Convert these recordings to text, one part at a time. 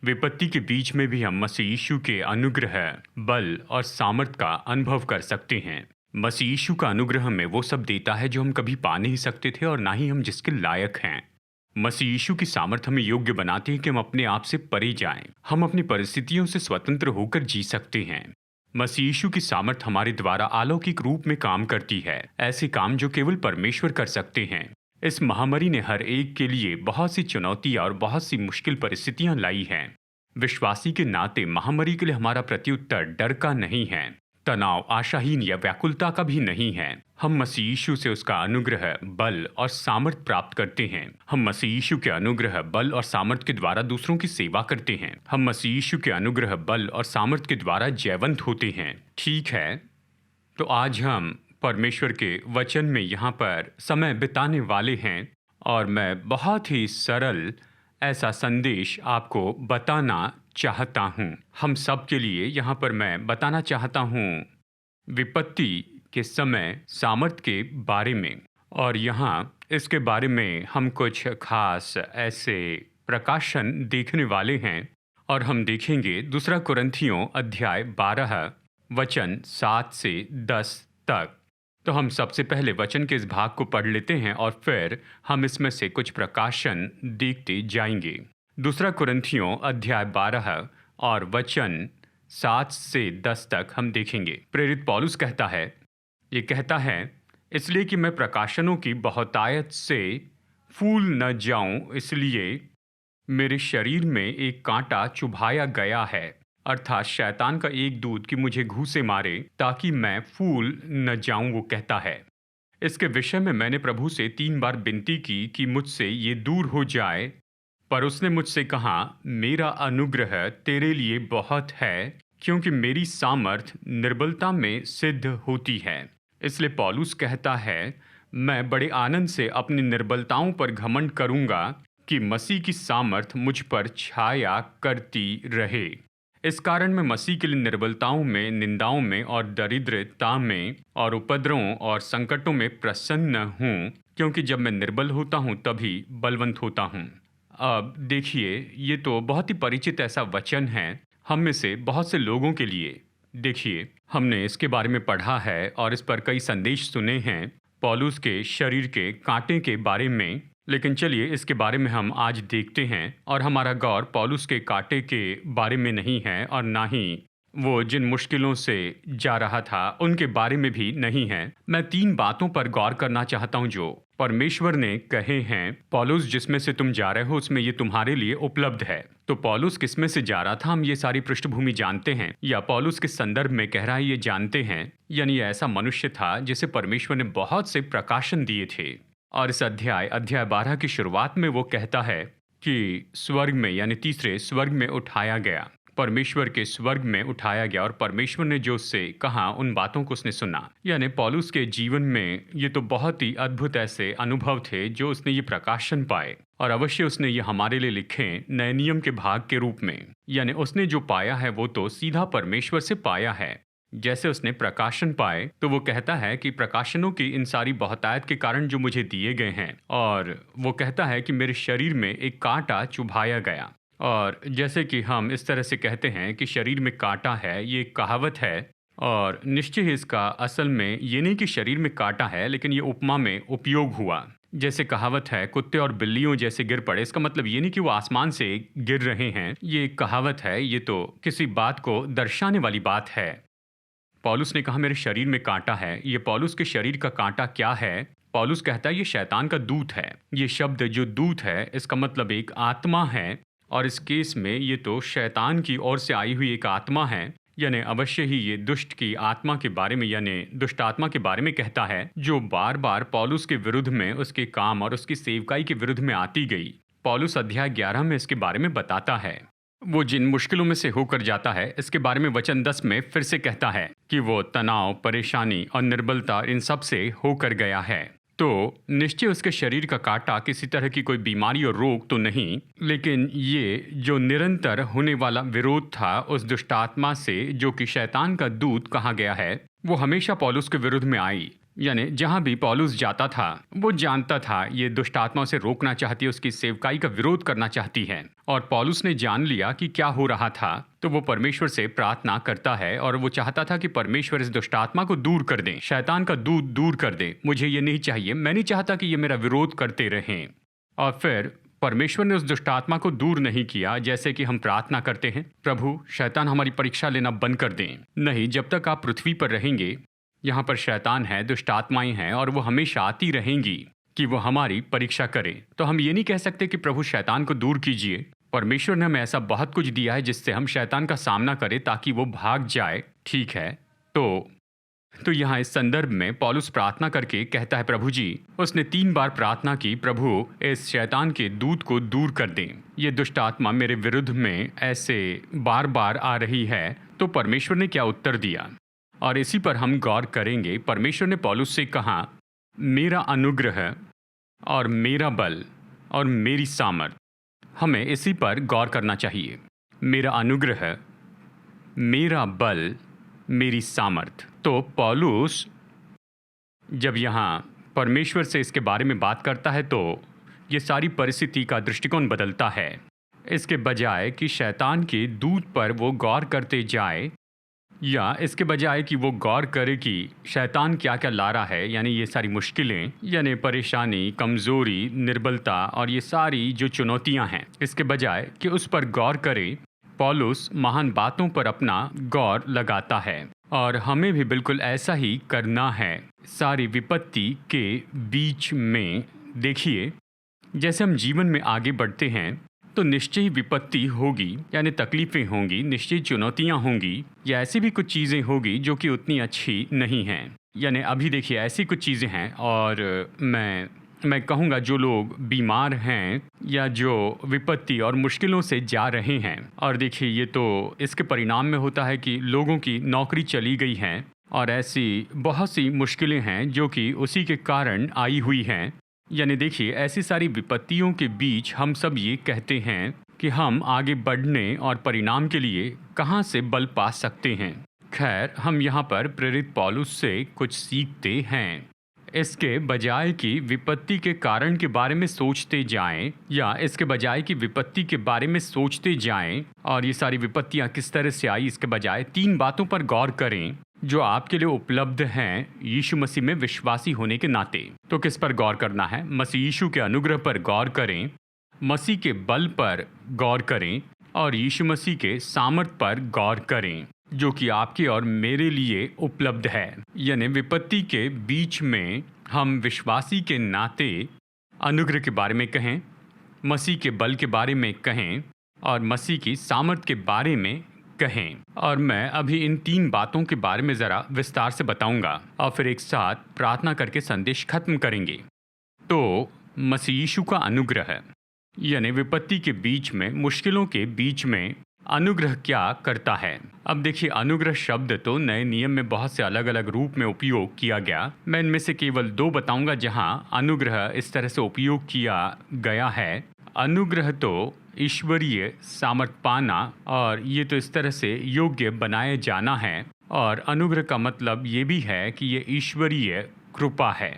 विपत्ति के बीच में भी हम मसीह यीशु के अनुग्रह, बल और सामर्थ का अनुभव कर सकते हैं। मसीह यीशु का अनुग्रह हमें वो सब देता है जो हम कभी पा नहीं सकते थे और ना ही हम जिसके लायक हैं। मसीह यीशु की सामर्थ हमें योग्य बनाती है कि हम अपने आप से परे जाएं। हम अपनी परिस्थितियों से स्वतंत्र होकर जी सकते हैं। मसीह यीशु की सामर्थ हमारे द्वारा अलौकिक रूप में काम करती है, ऐसे काम जो केवल परमेश्वर कर सकते हैं। इस महामारी ने हर एक के लिए बहुत सी चुनौतियां और बहुत सी मुश्किल परिस्थितियां लाई हैं। विश्वासी के नाते महामारी के लिए हमारा प्रत्युत्तर डर का नहीं है, तनाव, आशाहीन या व्याकुलता का भी नहीं है। हम मसीह यीशु से उसका अनुग्रह, बल और सामर्थ प्राप्त करते हैं। हम मसीह यीशु के अनुग्रह, बल और सामर्थ के द्वारा दूसरों की सेवा करते हैं। हम मसीह यीशु के अनुग्रह, बल और सामर्थ के द्वारा जयवंत होते हैं। ठीक है, तो आज हम परमेश्वर के वचन में यहाँ पर समय बिताने वाले हैं और मैं बहुत ही सरल ऐसा संदेश आपको बताना चाहता हूँ। हम सब के लिए यहाँ पर मैं बताना चाहता हूँ विपत्ति के समय सामर्थ के बारे में। और यहाँ इसके बारे में हम कुछ खास ऐसे प्रकाशन देखने वाले हैं और हम देखेंगे दूसरा कुरिन्थियों अध्याय 12 वचन 7 से 10 तक। तो हम सबसे पहले वचन के इस भाग को पढ़ लेते हैं और फिर हम इसमें से कुछ प्रकाशन देखते जाएंगे। दूसरा कुरिन्थियों अध्याय 12 और वचन 7 से 10 तक हम देखेंगे। प्रेरित पौलुस कहता है, इसलिए कि मैं प्रकाशनों की बहुतायत से फूल न जाऊं, इसलिए मेरे शरीर में एक कांटा चुभाया गया है, अर्थात शैतान का एक दूत कि मुझे घूंसे मारे ताकि मैं फूल न जाऊं, वो कहता है। इसके विषय में मैंने प्रभु से 3 बार विनती की कि मुझसे ये दूर हो जाए, पर उसने मुझसे कहा, मेरा अनुग्रह तेरे लिए बहुत है, क्योंकि मेरी सामर्थ निर्बलता में सिद्ध होती है। इसलिए पौलुस कहता है, मैं बड़े आनंद से अपनी निर्बलताओं पर घमंड करूंगा कि मसीह की सामर्थ मुझ पर छाया करती रहे। इस कारण मैं मसीह के लिए निर्बलताओं में, निंदाओं में और दरिद्रता में और उपद्रवों और संकटों में प्रसन्न हूँ, क्योंकि जब मैं निर्बल होता हूँ तभी बलवंत होता हूँ। अब देखिए, ये तो बहुत ही परिचित ऐसा वचन है हम में से बहुत से लोगों के लिए। देखिए, हमने इसके बारे में पढ़ा है और इस पर कई संदेश सुने हैं पौलुस के शरीर के कांटे के बारे में। लेकिन चलिए इसके बारे में हम आज देखते हैं। और हमारा गौर पौलुस के कांटे के बारे में नहीं है और ना ही वो जिन मुश्किलों से जा रहा था उनके बारे में भी नहीं है। मैं 3 बातों पर गौर करना चाहता हूं जो परमेश्वर ने कहे हैं। पौलुस जिसमें से तुम जा रहे हो उसमें ये तुम्हारे लिए उपलब्ध है। तो पौलुस किसमें से जा रहा था, हम ये सारी पृष्ठभूमि जानते हैं, या पौलुस के संदर्भ में कह रहा है ये जानते हैं। यानी ऐसा मनुष्य था जिसे परमेश्वर ने बहुत से प्रकाशन दिए थे। और इस अध्याय 12 की शुरुआत में वो कहता है कि स्वर्ग में, यानी तीसरे स्वर्ग में उठाया गया, परमेश्वर के स्वर्ग में उठाया गया, और परमेश्वर ने जो उससे कहा उन बातों को उसने सुना। यानी पौलुस के जीवन में ये तो बहुत ही अद्भुत ऐसे अनुभव थे जो उसने ये प्रकाशन पाए, और अवश्य उसने ये हमारे लिए लिखे नए नियम के भाग के रूप में। यानी उसने जो पाया है वो तो सीधा परमेश्वर से पाया है। जैसे उसने प्रकाशन पाए तो वो कहता है कि प्रकाशनों की इन सारी बहुतायत के कारण जो मुझे दिए गए हैं, और वो कहता है कि मेरे शरीर में एक कांटा चुभाया गया। और जैसे कि हम इस तरह से कहते हैं कि शरीर में कांटा है, ये एक कहावत है, और निश्चय ही इसका असल में ये नहीं कि शरीर में कांटा है, लेकिन ये उपमा में उपयोग हुआ। जैसे कहावत है, कुत्ते और बिल्लियों जैसे गिर पड़े, इसका मतलब ये नहीं कि वो आसमान से गिर रहे हैं। ये एक कहावत है, ये तो किसी बात को दर्शाने वाली बात है। पौलुस ने कहा मेरे शरीर में कांटा है। ये पौलुस के शरीर का कांटा क्या है? पौलुस कहता है ये शैतान का दूत है। ये शब्द जो दूत है इसका मतलब एक आत्मा है, और इस केस में ये तो शैतान की ओर से आई हुई एक आत्मा है। यानी अवश्य ही ये दुष्ट की आत्मा के बारे में, यानी दुष्ट आत्मा के बारे में कहता है, जो बार बार पौलुस के विरुद्ध में, उसके काम और उसकी सेवकाई के विरुद्ध में आती गई। पौलुस अध्याय 11 में इसके बारे में बताता है। वो जिन मुश्किलों में से होकर जाता है इसके बारे में वचन 10 में फिर से कहता है कि वो तनाव, परेशानी और निर्बलता इन सब से होकर गया है। तो निश्चय उसके शरीर का कांटा किसी तरह की कोई बीमारी और रोग तो नहीं, लेकिन ये जो निरंतर होने वाला विरोध था उस दुष्टात्मा से, जो कि शैतान का दूत कहा गया है, वो हमेशा पौलुस के विरुद्ध में आई। यानी जहां भी पौलुस जाता था वो जानता था ये दुष्ट आत्मा उसे रोकना चाहती है, उसकी सेवकाई का विरोध करना चाहती है। और पौलुस ने जान लिया कि क्या हो रहा था, तो वो परमेश्वर से प्रार्थना करता है और वो चाहता था कि परमेश्वर इस दुष्ट आत्मा को दूर कर दे, शैतान का दूत दूर कर दे। मुझे ये नहीं चाहिए, मैं नहीं चाहता कि ये मेरा विरोध करते रहें। और फिर परमेश्वर ने उस दुष्ट आत्मा को दूर नहीं किया। जैसे कि हम प्रार्थना करते हैं, प्रभु शैतान हमारी परीक्षा लेना बंद कर दें। नहीं, जब तक आप पृथ्वी पर रहेंगे यहाँ पर शैतान है, दुष्ट आत्माएं हैं और वो हमेशा आती रहेंगी कि वो हमारी परीक्षा करे। तो हम ये नहीं कह सकते कि प्रभु शैतान को दूर कीजिए। परमेश्वर ने हमें ऐसा बहुत कुछ दिया है जिससे हम शैतान का सामना करें ताकि वो भाग जाए। ठीक है, तो यहाँ इस संदर्भ में पौलुस प्रार्थना करके कहता है, प्रभु जी, उसने 3 बार प्रार्थना की, प्रभु इस शैतान के दूत को दूर कर दें, ये दुष्ट आत्मा मेरे विरुद्ध में ऐसे बार बार आ रही है। तो परमेश्वर ने क्या उत्तर दिया, और इसी पर हम गौर करेंगे। परमेश्वर ने पौलुस से कहा, मेरा अनुग्रह और मेरा बल और मेरी सामर्थ। हमें इसी पर गौर करना चाहिए। मेरा अनुग्रह, मेरा बल, मेरी सामर्थ। तो पौलुस जब यहाँ परमेश्वर से इसके बारे में बात करता है तो ये सारी परिस्थिति का दृष्टिकोण बदलता है। इसके बजाय कि शैतान के दूत पर वो गौर करते जाए, या इसके बजाय कि वो गौर करे कि शैतान क्या क्या ला रहा है, यानी ये सारी मुश्किलें, यानी परेशानी, कमज़ोरी, निर्बलता और ये सारी जो चुनौतियां हैं, इसके बजाय कि उस पर गौर करे, पौलुस महान बातों पर अपना गौर लगाता है। और हमें भी बिल्कुल ऐसा ही करना है। सारी विपत्ति के बीच में देखिए, जैसे हम जीवन में आगे बढ़ते हैं तो निश्चय ही विपत्ति होगी, यानी तकलीफ़ें होंगी, निश्चय चुनौतियां होंगी, या ऐसी भी कुछ चीज़ें होगी जो कि उतनी अच्छी नहीं हैं। यानी अभी देखिए ऐसी कुछ चीज़ें हैं, और मैं कहूँगा जो लोग बीमार हैं या जो विपत्ति और मुश्किलों से जा रहे हैं, और देखिए ये तो इसके परिणाम में होता है कि लोगों की नौकरी चली गई है, और ऐसी बहुत सी मुश्किलें हैं जो कि उसी के कारण आई हुई हैं। यानी देखिए ऐसी सारी विपत्तियों के बीच हम सब ये कहते हैं कि हम आगे बढ़ने और परिणाम के लिए कहाँ से बल पा सकते हैं। खैर, हम यहाँ पर प्रेरित पौलुस से कुछ सीखते हैं। इसके बजाय कि विपत्ति के कारण के बारे में सोचते जाएं, या इसके बजाय कि विपत्ति के बारे में सोचते जाएं और ये सारी विपत्तियां किस तरह से आई, इसके बजाय 3 बातों पर गौर करें जो आपके लिए उपलब्ध हैं यीशु मसीह में विश्वासी होने के नाते। तो किस पर गौर करना है? मसीह यीशु के अनुग्रह पर गौर करें, मसीह के बल पर गौर करें और यीशु मसीह के सामर्थ पर गौर करें जो कि आपके और मेरे लिए उपलब्ध है। यानी विपत्ति के बीच में हम विश्वासी के नाते अनुग्रह के बारे में कहें, मसीह के बल के बारे में कहें और मसीह की सामर्थ के बारे में कहें। और मैं अभी इन 3 बातों के बारे में ज़रा विस्तार से बताऊंगा और फिर एक साथ प्रार्थना करके संदेश खत्म करेंगे। तो मसीह यीशु का अनुग्रह, यानी विपत्ति के बीच में, मुश्किलों के बीच में अनुग्रह क्या करता है। अब देखिए, अनुग्रह शब्द तो नए नियम में बहुत से अलग अलग रूप में उपयोग किया गया। मैं इनमें से केवल 2 बताऊंगा जहां अनुग्रह इस तरह से उपयोग किया गया है। अनुग्रह तो ईश्वरीय सामर्थ पाना, और ये तो इस तरह से योग्य बनाए जाना है। और अनुग्रह का मतलब ये भी है कि ये ईश्वरीय कृपा है,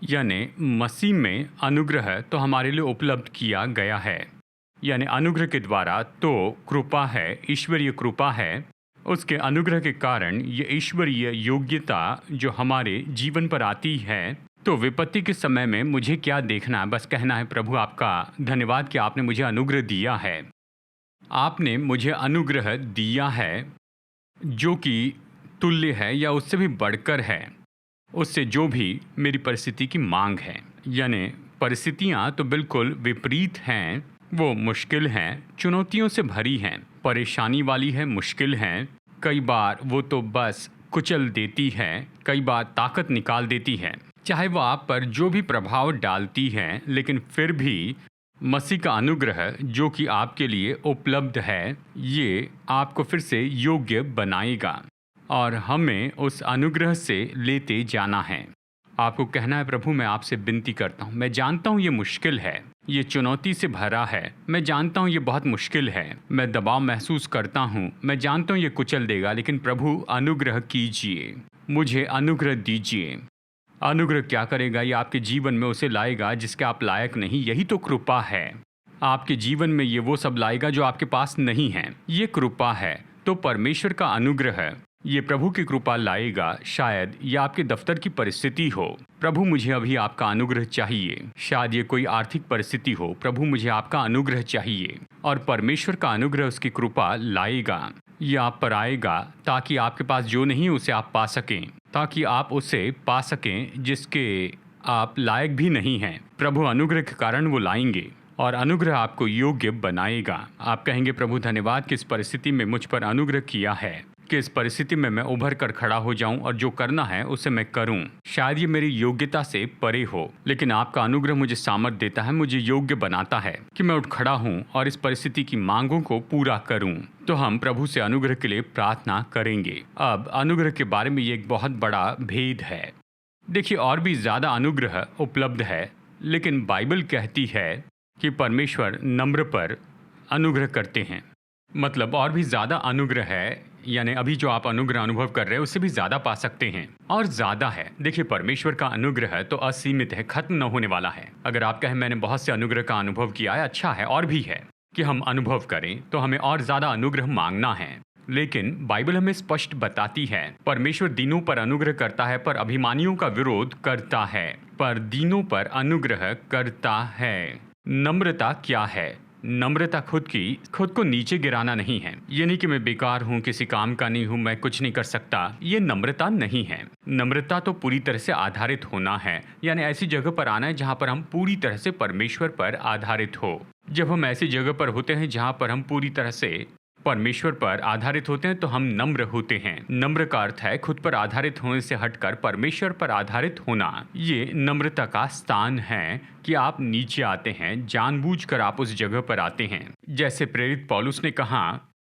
यानी मसीह में अनुग्रह तो हमारे लिए उपलब्ध किया गया है। यानी अनुग्रह के द्वारा तो कृपा है, ईश्वरीय कृपा है। उसके अनुग्रह के कारण ये ईश्वरीय योग्यता जो हमारे जीवन पर आती है। तो विपत्ति के समय में मुझे क्या देखना है? बस कहना है, प्रभु आपका धन्यवाद कि आपने मुझे अनुग्रह दिया है। आपने मुझे अनुग्रह दिया है जो कि तुल्य है या उससे भी बढ़कर है, उससे जो भी मेरी परिस्थिति की मांग है। यानी परिस्थितियाँ तो बिल्कुल विपरीत हैं, वो मुश्किल हैं, चुनौतियों से भरी हैं, परेशानी वाली है, मुश्किल हैं। कई बार वो तो बस कुचल देती है, कई बार ताकत निकाल देती है, चाहे वो आप पर जो भी प्रभाव डालती है। लेकिन फिर भी मसीह का अनुग्रह जो कि आपके लिए उपलब्ध है, ये आपको फिर से योग्य बनाएगा और हमें उस अनुग्रह से लेते जाना है। आपको कहना है, प्रभु मैं आपसे विनती करता हूँ, मैं जानता हूँ ये मुश्किल है, ये चुनौती से भरा है, मैं जानता हूँ ये बहुत मुश्किल है, मैं दबाव महसूस करता हूँ, मैं जानता हूँ ये कुचल देगा, लेकिन प्रभु अनुग्रह कीजिए, मुझे अनुग्रह दीजिए। अनुग्रह क्या करेगा? ये आपके जीवन में उसे लाएगा जिसके आप लायक नहीं। यही तो कृपा है। आपके जीवन में ये वो सब लाएगा जो आपके पास नहीं है। ये कृपा है। तो परमेश्वर का अनुग्रह, ये प्रभु की कृपा लाएगा। शायद ये आपके दफ्तर की परिस्थिति हो, प्रभु मुझे अभी आपका अनुग्रह चाहिए। शायद ये कोई आर्थिक परिस्थिति हो, प्रभु मुझे आपका अनुग्रह चाहिए। और परमेश्वर का अनुग्रह, उसकी कृपा लाएगा। ये आप पर आएगा ताकि आपके पास जो नहीं उसे आप पा सकें, ताकि आप उसे पा सकें जिसके आप लायक भी नहीं हैं। प्रभु अनुग्रह के कारण वो लाएंगे और अनुग्रह आपको योग्य बनाएगा। आप कहेंगे, प्रभु धन्यवाद कि इस परिस्थिति में मुझ पर अनुग्रह किया है, कि इस परिस्थिति में मैं उभर कर खड़ा हो जाऊं और जो करना है उसे मैं करूं। शायद ये मेरी योग्यता से परे हो, लेकिन आपका अनुग्रह मुझे सामर्थ देता है, मुझे योग्य बनाता है कि मैं उठ खड़ा हूं और इस परिस्थिति की मांगों को पूरा करूं। तो हम प्रभु से अनुग्रह के लिए प्रार्थना करेंगे। अब अनुग्रह के बारे में ये एक बहुत बड़ा भेद है। देखिए, और भी ज्यादा अनुग्रह उपलब्ध है, लेकिन बाइबल कहती है कि परमेश्वर नम्र पर अनुग्रह करते हैं। मतलब और भी ज़्यादा अनुग्रह है, यानी अभी जो आप अनुग्रह अनुभव कर रहे हैं उससे भी ज़्यादा पा सकते हैं, और ज़्यादा है। देखिए, परमेश्वर का अनुग्रह तो असीमित है, खत्म न होने वाला है। अगर आप कहें मैंने बहुत से अनुग्रह का अनुभव किया है, अच्छा है, और भी है कि हम अनुभव करें, तो हमें और ज़्यादा अनुग्रह मांगना है। लेकिन बाइबल हमें स्पष्ट बताती है, परमेश्वर दीनों पर अनुग्रह करता है पर अभिमानियों का विरोध करता है, पर दीनों पर अनुग्रह करता है। नम्रता क्या है? नम्रता खुद को नीचे गिराना नहीं है। ये नहीं कि मैं बेकार हूँ, किसी काम का नहीं हूँ, मैं कुछ नहीं कर सकता। ये नम्रता नहीं है। नम्रता तो पूरी तरह से आधारित होना है, यानी ऐसी जगह पर आना है जहाँ पर हम पूरी तरह से परमेश्वर पर आधारित हो। जब हम ऐसी जगह पर होते हैं जहाँ पर हम पूरी तरह से परमेश्वर पर आधारित होते हैं तो हम नम्र होते हैं। नम्र का अर्थ है खुद पर आधारित होने से हटकर परमेश्वर पर आधारित होना। ये नम्रता का स्थान है कि आप नीचे आते हैं, जानबूझकर आप उस जगह पर आते हैं। जैसे प्रेरित पौलुस ने कहा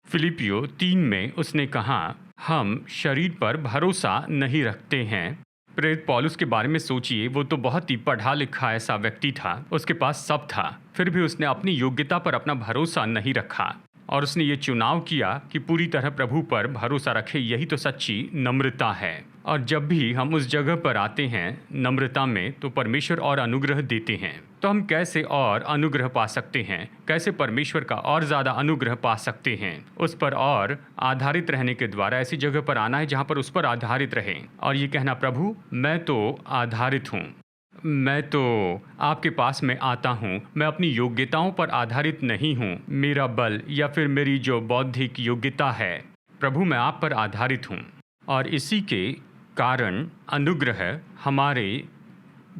फिलिपियो 3 में, उसने कहा हम शरीर पर भरोसा नहीं रखते हैं। प्रेरित पौलुस के बारे में सोचिए, वो तो बहुत ही पढ़ा लिखा ऐसा व्यक्ति था, उसके पास सब था, फिर भी उसने अपनी योग्यता पर अपना भरोसा नहीं रखा और उसने ये चुनाव किया कि पूरी तरह प्रभु पर भरोसा रखे। यही तो सच्ची नम्रता है। और जब भी हम उस जगह पर आते हैं नम्रता में, तो परमेश्वर और अनुग्रह देते हैं। तो हम कैसे और अनुग्रह पा सकते हैं? कैसे परमेश्वर का और ज़्यादा अनुग्रह पा सकते हैं? उस पर और आधारित रहने के द्वारा ऐसी जगह पर आना है जहाँ पर उस पर आधारित रहें और ये कहना, प्रभु मैं तो आधारित हूँ, मैं तो आपके पास में आता हूँ, मैं अपनी योग्यताओं पर आधारित नहीं हूँ, मेरा बल या फिर मेरी जो बौद्धिक योग्यता है, प्रभु मैं आप पर आधारित हूँ। और इसी के कारण अनुग्रह हमारे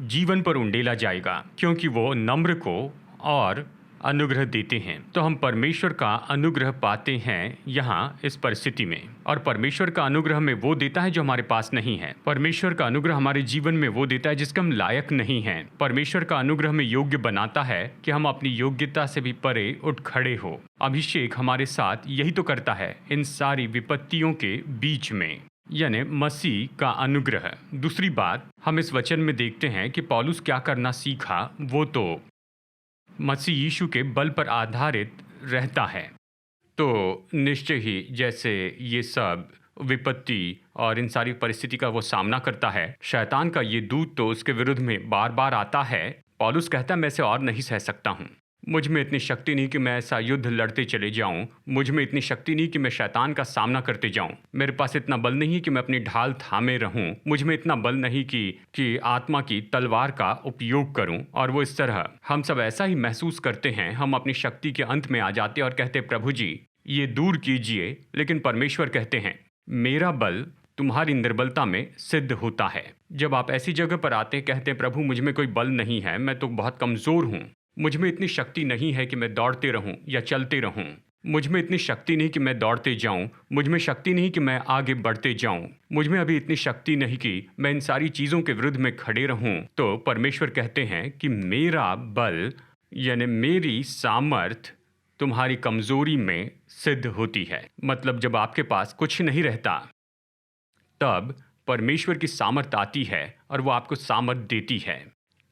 जीवन पर उंडेला जाएगा, क्योंकि वो नम्र को और अनुग्रह देते हैं। तो हम परमेश्वर का अनुग्रह पाते हैं यहाँ इस परिस्थिति में, और परमेश्वर का अनुग्रह हमें वो देता है जो हमारे पास नहीं है। परमेश्वर का अनुग्रह हमारे जीवन में वो देता है जिसका हम लायक नहीं हैं। परमेश्वर का अनुग्रह हमें योग्य बनाता है कि हम अपनी योग्यता से भी परे उठ खड़े हो। अभिषेक हमारे साथ यही तो करता है इन सारी विपत्तियों के बीच में, यानी मसीह का अनुग्रह। दूसरी बात हम इस वचन में देखते हैं कि पौलुस क्या करना सीखा, वो तो मसीह यीशु के बल पर आधारित रहता है। तो निश्चय ही जैसे ये सब विपत्ति और इन सारी परिस्थिति का वो सामना करता है, शैतान का ये दूत तो उसके विरुद्ध में बार बार आता है। पौलुस कहता है मैं इसे और नहीं सह सकता हूँ, मुझ में इतनी शक्ति नहीं कि मैं ऐसा युद्ध लड़ते चले जाऊं, मुझ में इतनी शक्ति नहीं कि मैं शैतान का सामना करते जाऊं, मेरे पास इतना बल नहीं है कि मैं अपनी ढाल थामे रहूं, मुझ में इतना बल नहीं कि आत्मा की तलवार का उपयोग करूं। और वो इस तरह हम सब ऐसा ही महसूस करते हैं। हम अपनी शक्ति के अंत में आ जाते हैं और कहते प्रभु जी ये दूर कीजिए, लेकिन परमेश्वर कहते हैं मेरा बल तुम्हारी निर्बलता में सिद्ध होता है। जब आप ऐसी जगह पर आते कहते प्रभु मुझ में कोई बल नहीं है, मैं तो बहुत कमज़ोर हूँ, मुझ में इतनी शक्ति नहीं है कि मैं दौड़ते रहूं या चलते रहूं, मुझ में इतनी शक्ति नहीं कि मैं दौड़ते जाऊं, मुझ में शक्ति नहीं कि मैं आगे बढ़ते जाऊं, मुझ में अभी इतनी शक्ति नहीं कि मैं इन सारी चीज़ों के विरुद्ध में खड़े रहूं। तो परमेश्वर कहते हैं कि मेरा बल यानी मेरी सामर्थ तुम्हारी कमज़ोरी में सिद्ध होती है। मतलब जब आपके पास कुछ नहीं रहता तब परमेश्वर की सामर्थ आती है और वो आपको सामर्थ देती है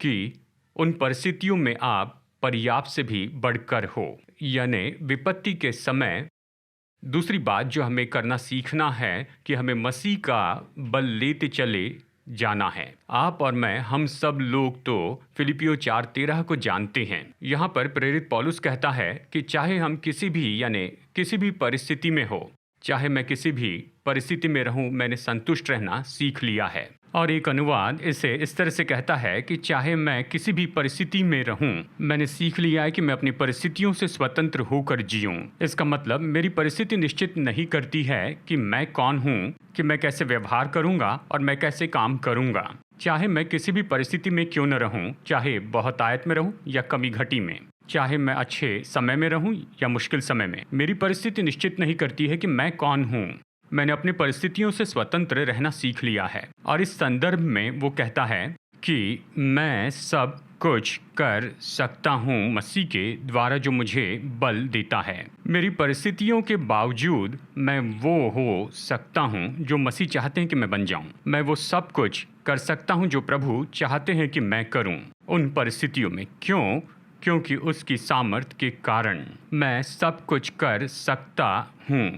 कि उन परिस्थितियों में आप पर्याप्त से भी बढ़कर हो, यानी विपत्ति के समय। दूसरी बात जो हमें करना सीखना है कि हमें मसीह का बल लेते चले जाना है। आप और मैं, हम सब लोग तो फिलिपियो 4:13 को जानते हैं। यहाँ पर प्रेरित पौलुस कहता है कि चाहे हम किसी भी परिस्थिति में हो, चाहे मैं किसी भी परिस्थिति में रहूं, मैंने संतुष्ट रहना सीख लिया है। और एक अनुवाद इसे इस तरह से कहता है कि चाहे मैं किसी भी परिस्थिति में रहूं, मैंने सीख लिया है कि मैं अपनी परिस्थितियों से स्वतंत्र होकर जीऊं। इसका मतलब मेरी परिस्थिति निश्चित नहीं करती है कि मैं कौन हूं, कि मैं कैसे व्यवहार करूंगा और मैं कैसे काम करूंगा। चाहे मैं किसी भी परिस्थिति में क्यों न रहूं, चाहे बहुत आयत में रहूं या कमी घटी में, चाहे मैं अच्छे समय में रहूं या मुश्किल समय में, मेरी परिस्थिति निश्चित नहीं करती है कि मैं कौन हूं। मैंने अपनी परिस्थितियों से स्वतंत्र रहना सीख लिया है। और इस संदर्भ में वो कहता है कि मैं सब कुछ कर सकता हूँ मसीह के द्वारा जो मुझे बल देता है। मेरी परिस्थितियों के बावजूद मैं वो हो सकता हूँ जो मसीह चाहते हैं कि मैं बन जाऊँ। मैं वो सब कुछ कर सकता हूँ जो प्रभु चाहते हैं कि मैं करूँ उन परिस्थितियों में। क्यों? क्योंकि उसकी सामर्थ के कारण मैं सब कुछ कर सकता हूँ।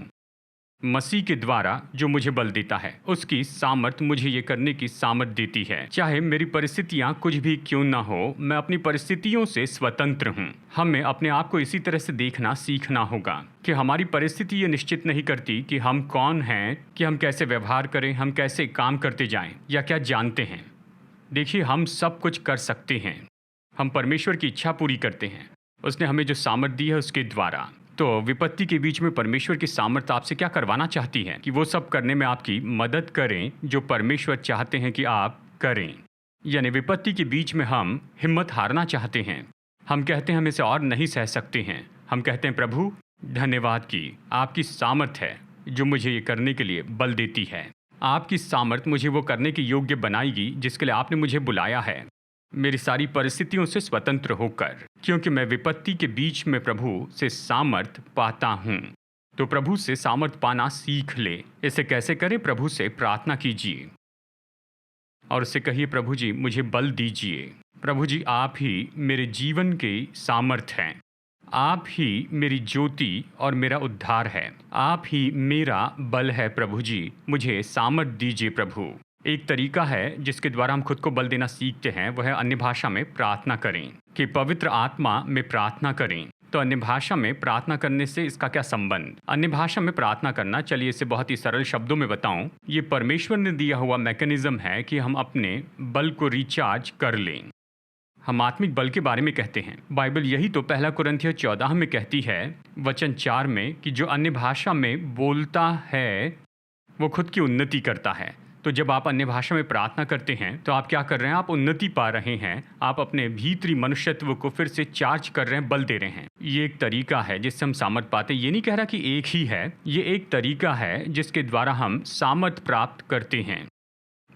मसीह के द्वारा जो मुझे बल देता है, उसकी सामर्थ मुझे ये करने की सामर्थ देती है। चाहे मेरी परिस्थितियां कुछ भी क्यों ना हो, मैं अपनी परिस्थितियों से स्वतंत्र हूँ। हमें अपने आप को इसी तरह से देखना सीखना होगा कि हमारी परिस्थिति ये निश्चित नहीं करती कि हम कौन हैं, कि हम कैसे व्यवहार करें, हम कैसे काम करते जाएं या क्या जानते हैं। देखिए, हम सब कुछ कर सकते हैं। हम परमेश्वर की इच्छा पूरी करते हैं। उसने हमें जो सामर्थ दी है उसके द्वारा। तो विपत्ति के बीच में परमेश्वर की सामर्थ आपसे क्या करवाना चाहती है कि वो सब करने में आपकी मदद करें जो परमेश्वर चाहते हैं कि आप करें। यानी विपत्ति के बीच में हम हिम्मत हारना चाहते हैं। हम कहते हैं हम इसे और नहीं सह सकते हैं। हम कहते हैं प्रभु धन्यवाद कि आपकी सामर्थ है जो मुझे ये करने के लिए बल देती है। आपकी सामर्थ मुझे वो करने के योग्य बनाएगी जिसके लिए आपने मुझे बुलाया है, मेरी सारी परिस्थितियों से स्वतंत्र होकर, क्योंकि मैं विपत्ति के बीच में प्रभु से सामर्थ पाता हूँ। तो प्रभु से सामर्थ पाना सीख ले। इसे कैसे करें? प्रभु से प्रार्थना कीजिए और उससे कहिए प्रभु जी मुझे बल दीजिए। प्रभु जी आप ही मेरे जीवन के सामर्थ हैं। आप ही मेरी ज्योति और मेरा उद्धार है। आप ही मेरा बल है। प्रभु जी मुझे सामर्थ दीजिए प्रभु। एक तरीका है जिसके द्वारा हम खुद को बल देना सीखते हैं, वह है अन्य भाषा में प्रार्थना करें, कि पवित्र आत्मा में प्रार्थना करें। तो अन्य भाषा में प्रार्थना करने से इसका क्या संबंध? अन्य भाषा में प्रार्थना करना, चलिए इसे बहुत ही सरल शब्दों में बताऊं, ये परमेश्वर ने दिया हुआ मैकेनिज्म है कि हम अपने बल को रिचार्ज कर लें। हम आत्मिक बल के बारे में कहते हैं। बाइबल यही तो 1 कुरिन्थियों 14 में कहती है, वचन 4 में, कि जो अन्य भाषा में बोलता है वो खुद की उन्नति करता है। तो जब आप अन्य भाषा में प्रार्थना करते हैं तो आप क्या कर रहे हैं? आप उन्नति पा रहे हैं। आप अपने भीतरी मनुष्यत्व को फिर से चार्ज कर रहे हैं, बल दे रहे हैं। ये एक तरीका है जिससे हम सामर्थ पाते हैं। ये नहीं कह रहा कि एक ही है, ये एक तरीका है जिसके द्वारा हम सामर्थ प्राप्त करते हैं।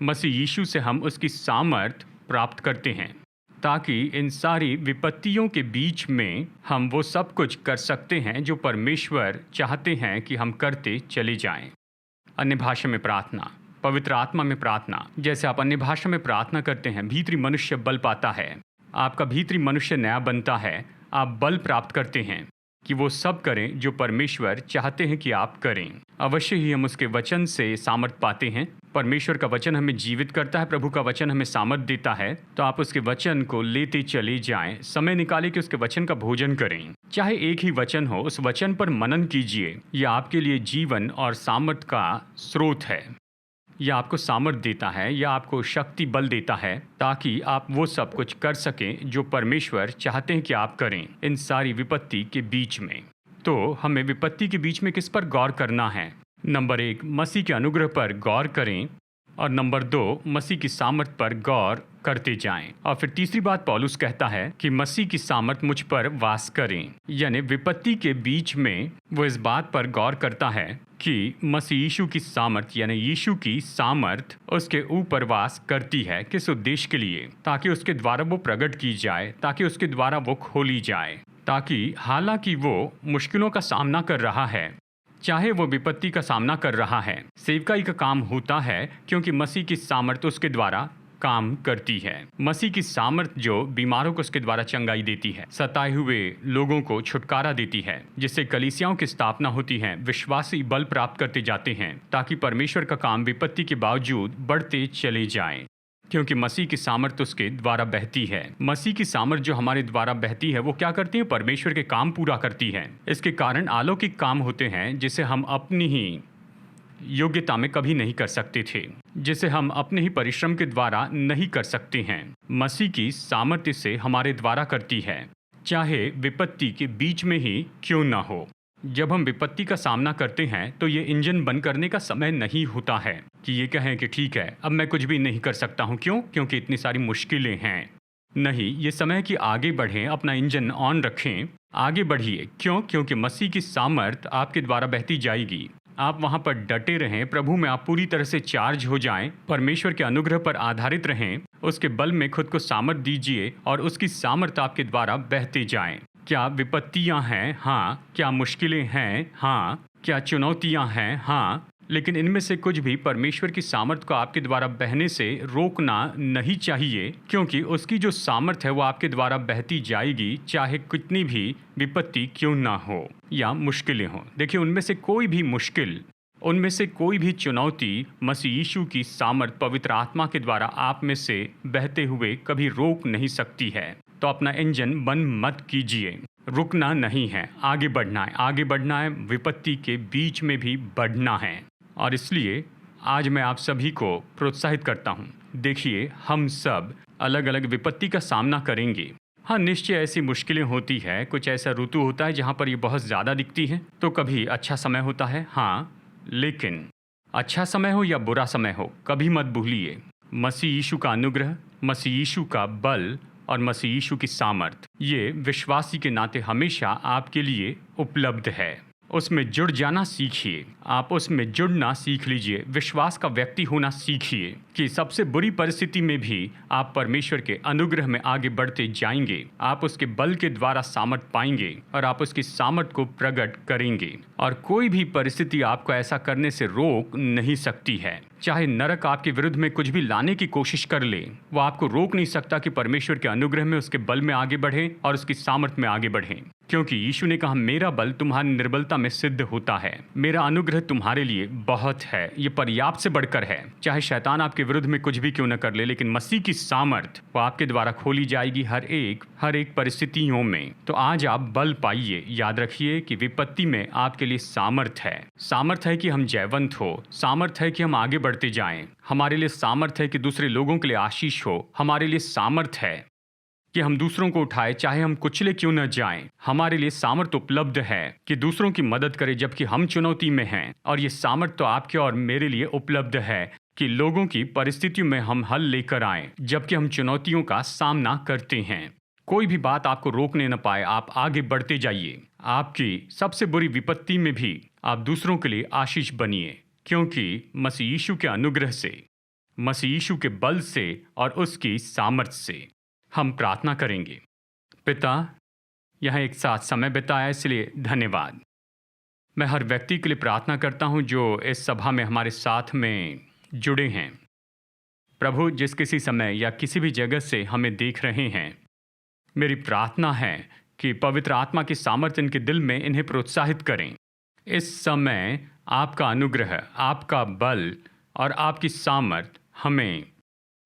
मसीह यीशु से हम उसकी सामर्थ प्राप्त करते हैं ताकि इन सारी विपत्तियों के बीच में हम वो सब कुछ कर सकते हैं जो परमेश्वर चाहते हैं कि हम करते चले जाएं। अन्य भाषा में प्रार्थना, पवित्र आत्मा में प्रार्थना। जैसे आप अन्य भाषा में प्रार्थना करते हैं, भीतरी मनुष्य बल पाता है, आपका भीतरी मनुष्य नया बनता है। आप बल प्राप्त करते हैं कि वो सब करें जो परमेश्वर चाहते हैं कि आप करें। अवश्य ही हम उसके वचन से सामर्थ पाते हैं। परमेश्वर का वचन हमें जीवित करता है, प्रभु का वचन हमें सामर्थ देता है। तो आप उसके वचन को लेते चले जाएं, समय निकालें कि उसके वचन का भोजन करें। चाहे एक ही वचन हो, उस वचन पर मनन कीजिए। यह आपके लिए जीवन और सामर्थ का स्रोत है। यह आपको सामर्थ देता है या आपको शक्ति बल देता है ताकि आप वो सब कुछ कर सकें जो परमेश्वर चाहते हैं कि आप करें इन सारी विपत्ति के बीच में। तो हमें विपत्ति के बीच में किस पर गौर करना है? नंबर 1, मसीह के अनुग्रह पर गौर करें, और नंबर 2, मसीह की सामर्थ पर गौर करते जाएं। और फिर तीसरी बात पौलुस कहता है कि मसीह की सामर्थ मुझ पर वास करें। यानी विपत्ति के बीच में वो इस बात पर गौर करता है कि मसीह यीशु की सामर्थ, यानी यीशु की सामर्थ उसके ऊपर वास करती है। किस उद्देश्य के लिए? ताकि उसके द्वारा वो प्रकट की जाए, ताकि उसके द्वारा वो खोली जाए, ताकि हालांकि वो मुश्किलों का सामना कर रहा है, चाहे वो विपत्ति का सामना कर रहा है, सेवकाई का काम होता है क्योंकि मसीह की सामर्थ उसके द्वारा काम करती है। मसीह की सामर्थ जो बीमारों को उसके द्वारा चंगाई देती है, सताए हुए लोगों को छुटकारा देती है, जिससे कलीसियाओं की स्थापना होती है। विश्वासी बल प्राप्त करते जाते हैं ताकि परमेश्वर का काम विपत्ति के बावजूद बढ़ते चले जाए। क्योंकि मसीह की सामर्थ उसके द्वारा बहती है। मसीह की सामर्थ जो हमारे द्वारा बहती है वो क्या करती है? परमेश्वर के काम पूरा करती है। इसके कारण अलौकिक काम होते हैं जिसे हम अपनी ही योग्यता में कभी नहीं कर सकते थे, जिसे हम अपने ही परिश्रम के द्वारा नहीं कर सकते हैं। मसीह की सामर्थ्य से हमारे द्वारा करती है, चाहे विपत्ति के बीच में ही क्यों ना हो। जब हम विपत्ति का सामना करते हैं तो ये इंजन बंद करने का समय नहीं होता है कि ये कहें कि ठीक है अब मैं कुछ भी नहीं कर सकता हूँ। क्यों? क्योंकि इतनी सारी मुश्किलें हैं। नहीं, ये समय कि आगे बढ़ें, अपना इंजन ऑन रखें, आगे बढ़िए। क्यों? क्योंकि मसीह की सामर्थ आपके द्वारा बहती जाएगी। आप वहाँ पर डटे रहें, प्रभु में आप पूरी तरह से चार्ज हो जाएं, परमेश्वर के अनुग्रह पर आधारित रहें, उसके बल में खुद को सामर्थ दीजिए और उसकी सामर्थ आपके द्वारा बहते जाएं। क्या विपत्तियां हैं? हाँ। क्या मुश्किलें हैं? हाँ। क्या चुनौतियां हैं? हाँ। लेकिन इनमें से कुछ भी परमेश्वर की सामर्थ को आपके द्वारा बहने से रोकना नहीं चाहिए, क्योंकि उसकी जो सामर्थ है वो आपके द्वारा बहती जाएगी, चाहे कितनी भी विपत्ति क्यों ना हो या मुश्किलें हों। देखिए, उनमें से कोई भी मुश्किल, उनमें से कोई भी चुनौती मसीह यीशु की सामर्थ पवित्र आत्मा के द्वारा आप में से बहते हुए कभी रोक नहीं सकती है। तो अपना इंजन बंद मत कीजिए, रुकना नहीं है, आगे बढ़ना है, आगे बढ़ना है, विपत्ति के बीच में भी बढ़ना है। और इसलिए आज मैं आप सभी को प्रोत्साहित करता हूँ। देखिए, हम सब अलग अलग विपत्ति का सामना करेंगे। हाँ, निश्चय ऐसी मुश्किलें होती है, कुछ ऐसा ऋतु होता है जहाँ पर ये बहुत ज़्यादा दिखती है, तो कभी अच्छा समय होता है। हाँ, लेकिन अच्छा समय हो या बुरा समय हो, कभी मत भूलिए मसीह यीशु का अनुग्रह, मसीह यीशु का बल और मसीह यीशु की सामर्थ, ये विश्वासी के नाते हमेशा आपके लिए उपलब्ध है। उसमें जुड़ जाना सीखिए, आप उसमें जुड़ना सीख लीजिए, विश्वास का व्यक्ति होना सीखिए कि सबसे बुरी परिस्थिति में भी आप परमेश्वर के अनुग्रह में आगे बढ़ते जाएंगे। आप उसके बल के द्वारा सामर्थ पाएंगे और आप उसकी सामर्थ को प्रकट करेंगे, और कोई भी परिस्थिति आपको ऐसा करने से रोक नहीं सकती है। चाहे नरक आपके विरुद्ध में कुछ भी लाने की कोशिश कर ले, वो आपको रोक नहीं सकता कि परमेश्वर के अनुग्रह में, उसके बल में आगे बढ़े और उसकी सामर्थ में आगे बढ़े। क्योंकि यीशु ने कहा, मेरा बल तुम्हारी निर्बलता में सिद्ध होता है, मेरा अनुग्रह तुम्हारे लिए बहुत है, ये पर्याप्त से बढ़कर है। चाहे शैतान आपके विरुद्ध में कुछ भी क्यों न कर ले, लेकिन मसीह की सामर्थ वो आपके द्वारा खोली जाएगी हर एक परिस्थितियों में। तो आज आप बल पाइए। याद रखिए कि विपत्ति में आपके लिए सामर्थ है। सामर्थ है कि हम जयवंत हो, सामर्थ है कि हम आगे बढ़ते जाएं, हमारे लिए सामर्थ है कि दूसरे लोगों के लिए आशीष हो, हमारे लिए सामर्थ है कि हम दूसरों को उठाए चाहे हम कुचले क्यों न जाएं। हमारे लिए सामर्थ उपलब्ध है कि दूसरों की मदद करें जबकि हम चुनौती में हैं। और ये सामर्थ तो आपके और मेरे लिए उपलब्ध है कि लोगों की परिस्थितियों में हम हल लेकर आएं जबकि हम चुनौतियों का सामना करते हैं। कोई भी बात आपको रोकने न पाए, आप आगे बढ़ते जाइए। आपकी सबसे बुरी विपत्ति में भी आप दूसरों के लिए आशीष बनिए, क्योंकि मसीह यीशु के अनुग्रह से, मसीह यीशु के बल से और उसकी सामर्थ से हम प्रार्थना करेंगे। पिता, यहाँ एक साथ समय बिताया इसलिए धन्यवाद। मैं हर व्यक्ति के लिए प्रार्थना करता हूँ जो इस सभा में हमारे साथ में जुड़े हैं। प्रभु, जिस किसी समय या किसी भी जगह से हमें देख रहे हैं, मेरी प्रार्थना है कि पवित्र आत्मा की सामर्थ्य इनके दिल में इन्हें प्रोत्साहित करें। इस समय आपका अनुग्रह, आपका बल और आपकी सामर्थ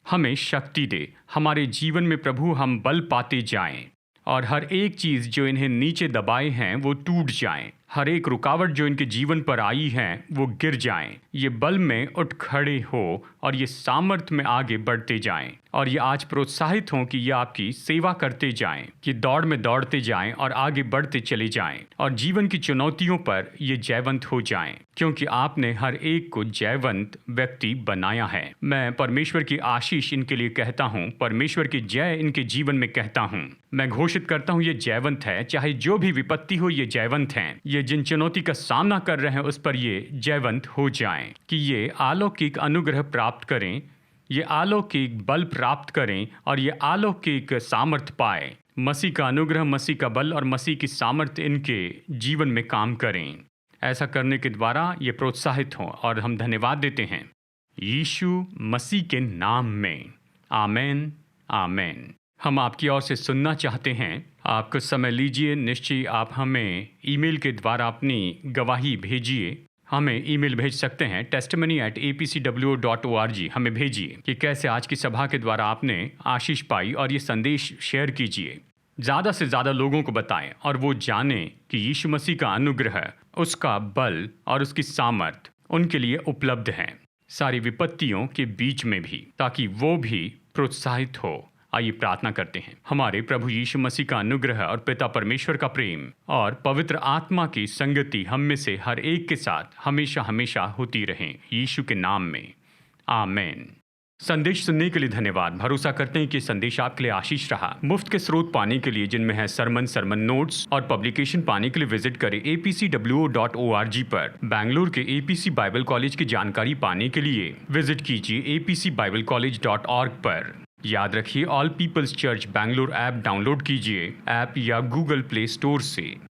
हमें शक्ति दे। हमारे जीवन में प्रभु हम बल पाते जाएं और हर एक चीज़ जो इन्हें नीचे दबाए हैं वो टूट जाएं। हर एक रुकावट जो इनके जीवन पर आई है वो गिर जाएं। ये बल में उठ खड़े हो और ये सामर्थ में आगे बढ़ते जाएं। और ये आज प्रोत्साहित हों कि ये आपकी सेवा करते जाएं, कि दौड़ में दौड़ते जाएं और आगे बढ़ते चले जाएं और जीवन की चुनौतियों पर ये जयवंत हो जाएं, क्योंकि आपने हर एक को जयवंत व्यक्ति बनाया है। मैं परमेश्वर की आशीष इनके लिए कहता हूँ, परमेश्वर की जय इनके जीवन में कहता हूँ। मैं घोषित करता हूँ ये जयवंत है, चाहे जो भी विपत्ति हो ये जयवंत हैं। ये जिन चुनौती का सामना कर रहे हैं उस पर ये जयवंत हो जाएं, कि ये अलौकिक अनुग्रह प्राप्त करें, ये अलौकिक बल प्राप्त करें और ये अलौकिक सामर्थ पाए। मसीह का अनुग्रह, मसीह का बल और मसीह की सामर्थ इनके जीवन में काम करें। ऐसा करने के द्वारा ये प्रोत्साहित हों और हम धन्यवाद देते हैं यीशु मसीह के नाम में। आमेन, आमेन। हम आपकी ओर से सुनना चाहते हैं। आप कुछ समय लीजिए, निश्चय आप हमें ईमेल के द्वारा अपनी गवाही भेजिए। हमें ईमेल भेज सकते हैं testimony@apcwo.org। हमें भेजिए कि कैसे आज की सभा के द्वारा आपने आशीष पाई और ये संदेश शेयर कीजिए। ज़्यादा से ज़्यादा लोगों को बताएं और वो जानें कि यीशु मसीह का अनुग्रह, उसका बल और उसकी सामर्थ उनके लिए उपलब्ध है, सारी विपत्तियों के बीच में भी, ताकि वो भी प्रोत्साहित हो। आइए प्रार्थना करते हैं। हमारे प्रभु यीशु मसीह का अनुग्रह और पिता परमेश्वर का प्रेम और पवित्र आत्मा की संगति हम में से हर एक के साथ हमेशा हमेशा होती रहे, यीशु के नाम में, आमीन। संदेश सुनने के लिए धन्यवाद। भरोसा करते हैं कि संदेश आपके लिए आशीष रहा। मुफ्त के स्रोत पाने के लिए, जिनमें है सरमन नोट्स और पब्लिकेशन, पाने के लिए विजिट करें apcwo.org पर। बैंगलोर के APC बाइबल कॉलेज की जानकारी पाने के लिए विजिट कीजिए apcbiblecollege.org पर। याद रखिए, all peoples church Bangalore app download कीजिए ऐप या गूगल प्ले स्टोर से।